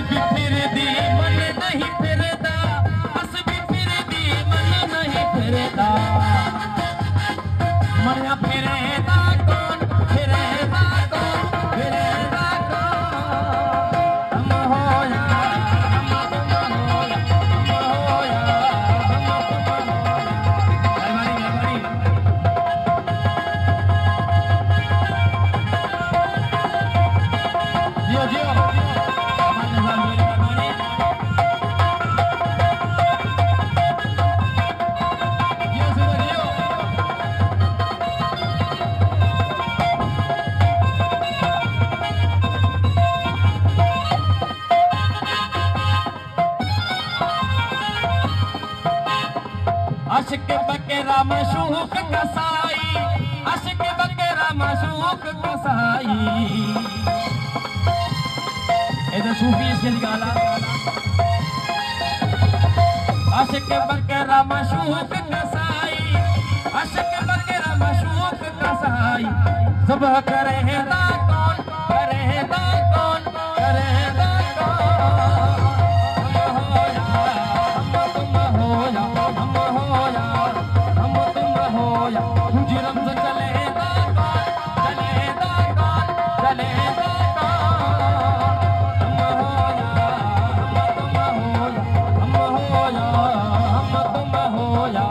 भी फिर दी मन नहीं फिरदा, हस भी फिर दी मन नहीं फिरदा, मरिया फिरेदा कौन, फिरेदा कौन, फिरेदा कौन। हम होया हम तुम होया, हम होया हम तुम होया। मेहरबानी जियो जियो हमारे निजाम जी की मेहरबानी। जियो सुबह जियो। आशिक बकेरा मशूक कसाई, आशिक बकेरा मशूक कसाई। इधर सूफी इसके निकाला। आशिक बकेरा मशूक कसाई, आशिक बकेरा मशूक कसाई। सुबह करेगा कौन, करेगा कौन, करेगा कौन। हम होया हम तुम होया, हम होया हम तुम होया। जुर्म से चलेगा कौन, चलेगा कौन, चलेगा कौन। हम होया हम होया, हम तुम होया।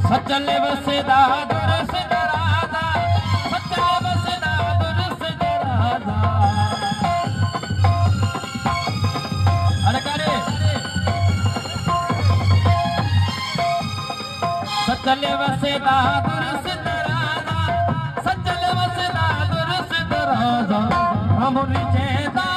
सचले वसदा दुरस दरादा, सचले वसदा दुरस दरादा। अरे करे सचले वसदा दुरस दरादा, सचले वसदा दुरस दरादा। हम रिजेदा